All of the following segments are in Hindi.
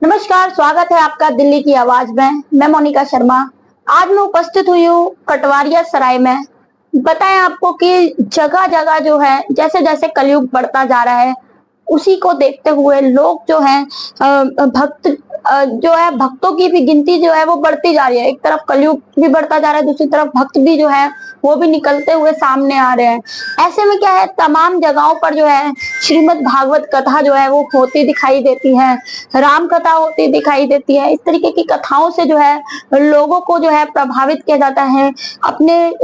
नमस्कार, स्वागत है आपका दिल्ली की आवाज में। मैं मोनिका शर्मा। आज मैं उपस्थित हुई हूँ कटवारिया सराय में। बताएं आपको कि जगह जगह जो है जैसे जैसे कलयुग बढ़ता जा रहा है, उसी को देखते हुए लोग जो हैं भक्त जो है भक्तों की भी गिनती जो है वो बढ़ती जा रही है। एक तरफ कलयुग भी बढ़ता जा रहा है, दूसरी तरफ भक्त भी जो है वो भी निकलते हुए सामने आ रहे हैं। ऐसे में क्या है, तमाम जगहों पर जो है श्रीमद् भागवत कथा जो है वो होती दिखाई देती है, राम कथा होती दिखाई देती है। इस तरीके की कथाओं से जो है लोगों को जो है प्रभावित किया जाता है। अपने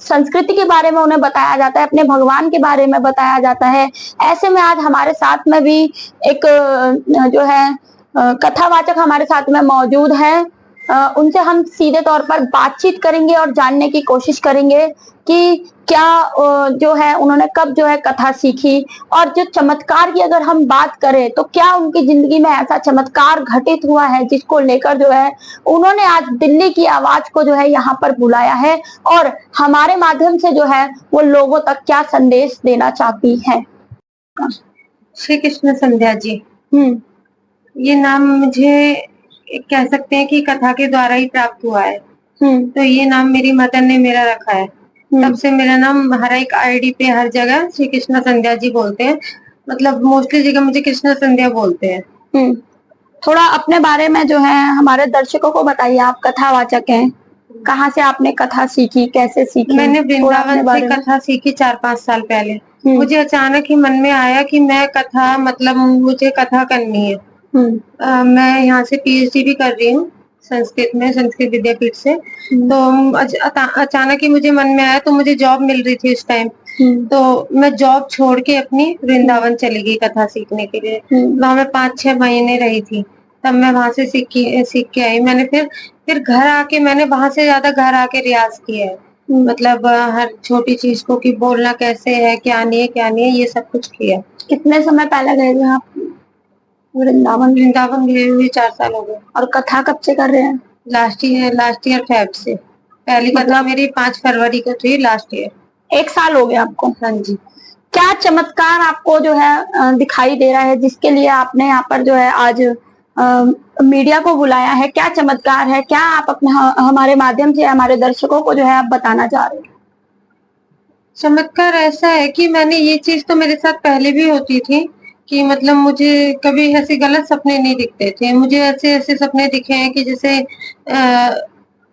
संस्कृति के बारे में उन्हें बताया जाता है, अपने भगवान के बारे में बताया जाता है। ऐसे में आज हमारे साथ में भी एक जो है कथावाचक हमारे साथ में मौजूद है। उनसे हम सीधे तौर पर बातचीत करेंगे और जानने की कोशिश करेंगे कि क्या जो है उन्होंने कब जो है कथा सीखी, और जो चमत्कार की अगर हम बात करें तो क्या उनकी जिंदगी में ऐसा चमत्कार घटित हुआ है जिसको लेकर जो है उन्होंने आज दिल्ली की आवाज को जो है यहाँ पर बुलाया है, और हमारे माध्यम से जो है वो लोगों तक क्या संदेश देना चाहती है। श्री कृष्ण संध्या जी, ये नाम मुझे कह सकते हैं कि कथा के द्वारा ही प्राप्त हुआ है। तो ये नाम मेरी मदर ने मेरा रखा है। तब से मेरा नाम हर एक आईडी पे हर जगह श्री कृष्ण संध्या जी बोलते हैं। मतलब मोस्टली जगह मुझे कृष्ण संध्या बोलते हैं। थोड़ा अपने बारे में जो है हमारे दर्शकों को बताइए। आप कथावाचक हैं, कहाँ से आपने कथा सीखी, कैसे सीखी? मैंने वृंदावन से कथा सीखी 4-5 साल पहले। मुझे अचानक ही मन में आया कि मैं कथा मतलब मुझे कथा करनी है। मैं यहाँ से पीएचडी भी कर रही हूँ संस्कृत में, संस्कृत विद्यापीठ से। तो अचानक ही मुझे मन में आया, तो मुझे जॉब मिल रही थी उस टाइम। तो मैं जॉब छोड़ के अपनी वृंदावन चली गई कथा सीखने के लिए। वहाँ मैं 5-6 महीने रही थी। तब मैं वहां से सीख के आई। मैंने फिर घर आके मैंने वहां से ज्यादा घर आके रियाज किया है। मतलब हर छोटी चीज को कि बोलना कैसे है, क्या नहीं है, ये सब कुछ किया। कितने समय पहले गए थे आप वृंदावन? वृंदावन गए हुए 4 साल हो गए। और कथा कब से कर रहे हैं? लास्ट ईयर फेब से। पहली कथा मेरी 5 फरवरी को थी लास्ट ईयर। 1 साल हो गया आपको? हाँ जी। क्या चमत्कार आपको जो है दिखाई दे रहा है जिसके लिए आपने यहाँ पर जो है आज मीडिया को बुलाया है? क्या चमत्कार है, क्या आप अपने हमारे माध्यम से हमारे दर्शकों को जो है आप बताना चाह रहे हैं? चमत्कार ऐसा है कि मैंने ये चीज तो मेरे साथ पहले भी होती थी कि मतलब मुझे कभी ऐसे गलत सपने नहीं दिखते थे। मुझे ऐसे सपने दिखे हैं कि जैसे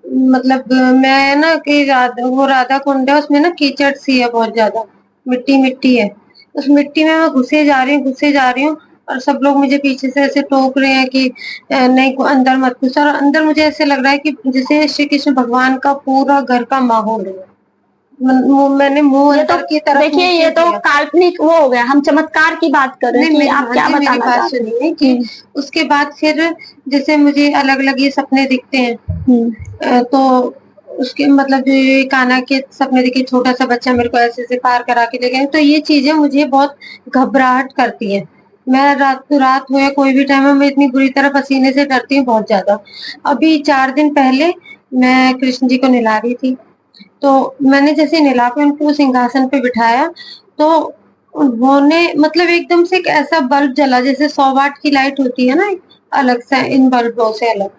मतलब मैं ना कि राधा कुंड है, उसमें ना कीचड़ सी है, बहुत ज्यादा मिट्टी है। उस मिट्टी में मैं घुसे जा रही हूँ और सब लोग मुझे पीछे से ऐसे टोक रहे हैं कि नहीं अंदर मत घुस। और अंदर मुझे ऐसे लग रहा है कि जैसे श्री कृष्ण भगवान का पूरा घर का माहौल है। मैंने मुंह अंदर की तरफ देखिए, ये तो काल्पनिक वो हो गया, हम चमत्कार की बात कर रहे हैं कि आप क्या बताना चाहते हैं। कि उसके बाद फिर जैसे मुझे अलग अलग ये सपने दिखते हैं। तो उसके मतलब जो ये कान्हा के सपने दिखे, छोटा सा बच्चा मेरे को ऐसे पार करा के ले गए। तो ये चीजें मुझे बहुत घबराहट करती है। मैं रात हो या कोई भी टाइम है, मैं इतनी बुरी तरह पसीने से डरती हूँ बहुत ज्यादा। अभी 4 दिन पहले मैं कृष्ण जी को नहला रही थी, तो मैंने जैसे नहला के उनको सिंहासन पे बिठाया, तो उन्होंने मतलब एकदम से एक ऐसा बल्ब जला जैसे 100 वाट की लाइट होती है ना, अलग से इन बल्बों से अलग।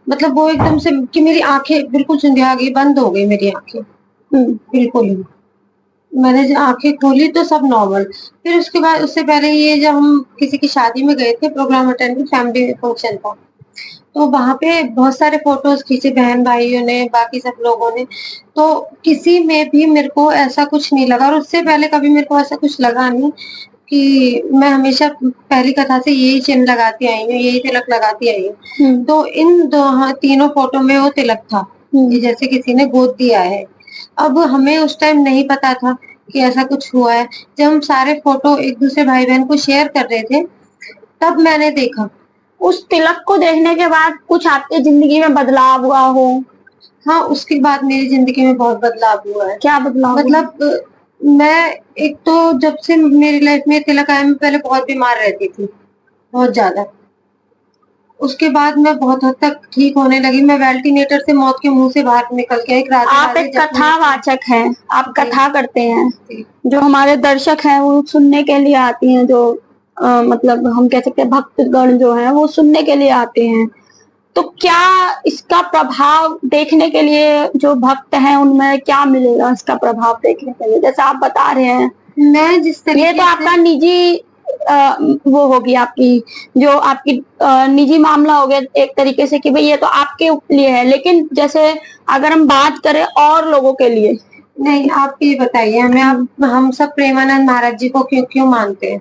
मतलब वो एकदम से कि मेरी आंखें बिल्कुल संध्या गई, बंद हो गई मेरी आंखें बिल्कुल ही। मैंने जब आंखें खोली तो सब नॉर्मल। फिर उसके बाद उससे पहले ये जब हम किसी की शादी में गए थे, प्रोग्राम अटेंड, फैमिली फंक्शन था, तो वहां पे बहुत सारे फोटोज खींचे बहन भाइयों ने, बाकी सब लोगों ने। तो किसी में भी मेरे को ऐसा कुछ नहीं लगा, और उससे पहले कभी मेरे को ऐसा कुछ लगा नहीं। कि मैं हमेशा पहली कथा से यही चिन्ह लगाती आई हूँ, यही तिलक लगाती आई हूँ। तो इन तीनों फोटो में वो तिलक था, जैसे किसी ने गोद दिया है। अब हमें उस टाइम नहीं पता था कि ऐसा कुछ हुआ है। जब हम सारे फोटो एक दूसरे भाई बहन को शेयर कर रहे थे, तब मैंने देखा। उस तिलक को देखने के बाद कुछ आपकी जिंदगी में बदलाव हुआ हो? हाँ, उसके बाद मेरी जिंदगी में बहुत बदलाव हुआ है। क्या बदलाव? मतलब मैं एक तो जब से मेरी लाइफ में तिलक आया, मैं पहले बहुत बीमार रहती थी, बहुत ज्यादा। उसके बाद मैं बहुत हद तक ठीक होने लगी। मैं वेंटिलेटर से मौत के मुंह से बाहर निकल के एक रात। आप एक कथावाचक हैं, आप कथा करते हैं, जो हमारे दर्शक हैं वो सुनने के लिए आती हैं, जो मतलब हम कह सकते हैं भक्तगण जो है वो सुनने के लिए आते हैं, तो क्या इसका प्रभाव देखने के लिए जो भक्त हैं उनमें क्या मिलेगा इसका प्रभाव देखने के लिए, जैसे आप बता रहे हैं मैं जिस तरीके ये तो आपका निजी वो होगी आपकी जो आपकी निजी मामला हो गया एक तरीके से कि भाई ये तो आपके लिए है, लेकिन जैसे अगर हम बात करें और लोगों के लिए। नहीं, आप ये बताइए हम सब प्रेमानंद महाराज जी को क्यों क्यों मानते हैं?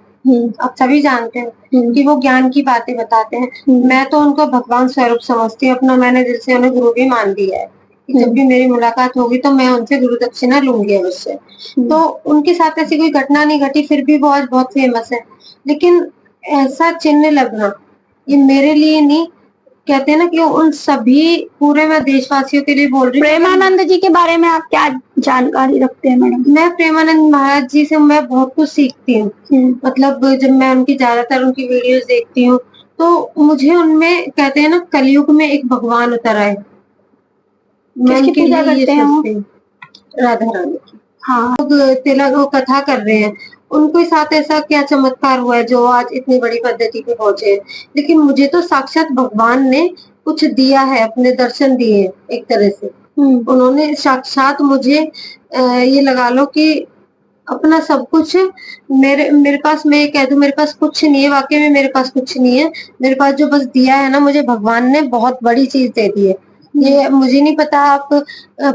आप सभी जानते हैं कि वो ज्ञान की बातें बताते हैं। मैं तो उनको भगवान स्वरूप समझती हूँ अपना, मैंने दिल से उन्हें गुरु भी मान दिया है कि जब भी मेरी मुलाकात होगी तो मैं उनसे गुरु दक्षिणा लूंगी अवश्य। तो उनके साथ ऐसी कोई घटना नहीं घटी, फिर भी वो आज बहुत फेमस है। लेकिन ऐसा चिन्ह लगना ये मेरे लिए नहीं, कहते हैं ना कि उन सभी पूरे मैं देशवासियों के लिए बोल रही हूँ। प्रेमानंद जी के बारे में आप क्या जानकारी रखते हैं मैडम? मैं प्रेमानंद महाराज जी से मैं बहुत कुछ सीखती हूँ। मतलब जब मैं उनकी ज्यादातर उनकी वीडियोस देखती हूँ तो मुझे उनमें कहते हैं ना कलयुग में एक भगवान उतर आए। मैं उनकी पूजा करते हैं राधा रानी की। हाँ, लोग तिलक वो कथा कर रहे हैं, उनके साथ ऐसा क्या चमत्कार हुआ है जो आज इतनी बड़ी पद्धति पे पहुंचे। लेकिन मुझे तो साक्षात भगवान ने कुछ दिया है, अपने दर्शन दिए एक तरह से। उन्होंने साक्षात मुझे ये लगा लो कि अपना सब कुछ मेरे पास, मैं कह दूं मेरे पास कुछ नहीं है, वाकई में मेरे पास कुछ नहीं है। मेरे पास जो बस दिया है ना, मुझे भगवान ने बहुत बड़ी चीज दे दी है। ये मुझे नहीं पता आप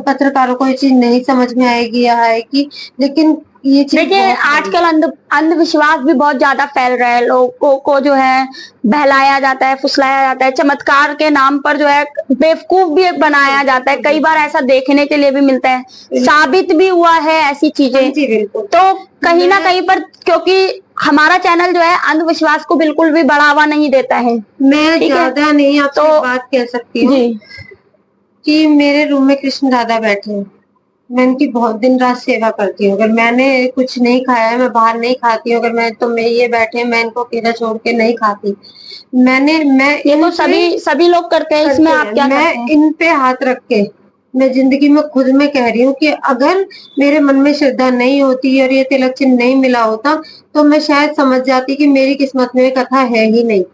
पत्रकारों को ये चीज नहीं समझ में आएगी या आएगी, लेकिन ये चीज देखिए आजकल अंधविश्वास भी बहुत ज्यादा फैल रहा है, लोगों को जो है बहलाया जाता है, फुसलाया जाता है, चमत्कार के नाम पर जो है बेवकूफ भी बनाया जाता है। कई बार ऐसा देखने के लिए भी मिलता है, साबित भी हुआ है ऐसी चीजें। जी बिल्कुल। तो कहीं ना कहीं पर, क्योंकि हमारा चैनल जो है अंधविश्वास को बिल्कुल भी बढ़ावा नहीं देता है। मैं ज्यादा नहीं आपसे तो बात कह सकती हूँ कि मेरे रूम में कृष्ण राधा बैठे हैं, मैं इनकी बहुत दिन रात सेवा करती हूँ। अगर मैंने कुछ नहीं खाया है, मैं बाहर नहीं खाती हूँ, अगर मैं ये बैठे मैं इनको अकेला छोड़ के नहीं खाती। मैं ये तो सभी लोग करते हैं, इसमें आप क्या करते हैं? इन पे हाथ रख के मैं जिंदगी में खुद में कह रही हूँ कि अगर मेरे मन में श्रद्धा नहीं होती और ये तिलक चिन्ह नहीं मिला होता तो मैं शायद समझ जाती कि मेरी किस्मत में कथा है ही नहीं।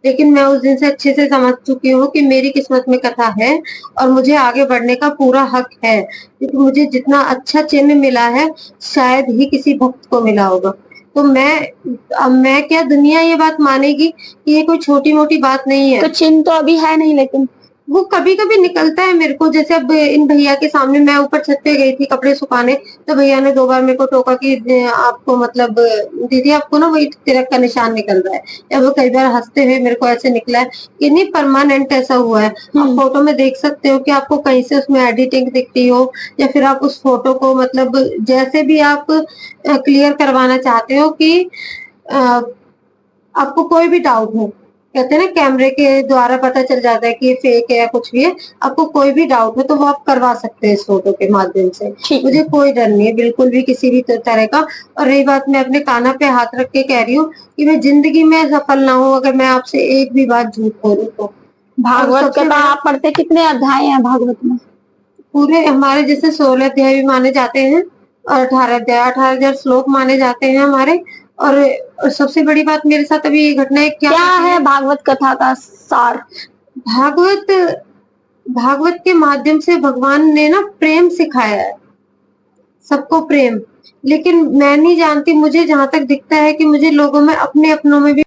लेकिन मैं उस दिन से अच्छे से समझ चुकी हूँ कि मेरी किस्मत में कथा है और मुझे आगे बढ़ने का पूरा हक है, क्योंकि मुझे जितना अच्छा चिन्ह मिला है शायद ही किसी भक्त को मिला होगा। तो मैं क्या, दुनिया ये बात मानेगी कि ये कोई छोटी मोटी बात नहीं है। तो चिन्ह तो अभी है नहीं, लेकिन वो कभी कभी निकलता है मेरे को। जैसे अब इन भैया के सामने मैं ऊपर छत पे गई थी कपड़े सुखाने, तो भैया ने 2 बार मेरे को टोका कि आपको मतलब दीदी आपको ना वही तिलक का निशान निकल रहा है। या वो कई बार हंसते हुए मेरे को ऐसे निकला है कि नहीं परमानेंट ऐसा हुआ है। आप फोटो में देख सकते हो कि आपको कहीं से उसमें एडिटिंग दिखती हो या फिर आप उस फोटो को मतलब जैसे भी आप क्लियर करवाना चाहते हो कि आपको कोई भी डाउट हो, कहते हैं ना कैमरे के द्वारा पता चल जाता है कि ये फेक है या कुछ भी है। आपको कोई भी डाउट है तो वो आप करवा सकते हैं इस फोटो के माध्यम से। मुझे कोई डर नहीं है बिल्कुल भी किसी भी तरह का। और रही बात, मैं अपने काना पे हाथ रख के कह रही हूँ कि मैं जिंदगी में सफल ना हूँ अगर मैं आपसे एक भी बात झूठ बोलूं तो। भागवत कथा आप पढ़ते, कितने अध्याय हैं भागवत में? पूरे हमारे जैसे 16 अध्याय भी माने जाते हैं और 18,000 श्लोक माने जाते हैं हमारे। और सबसे बड़ी बात मेरे साथ अभी ये घटना है। क्या है भागवत कथा का सार? भागवत के माध्यम से भगवान ने ना प्रेम सिखाया है, सबको प्रेम। लेकिन मैं नहीं जानती, मुझे जहां तक दिखता है कि मुझे लोगों में अपने अपनों में भी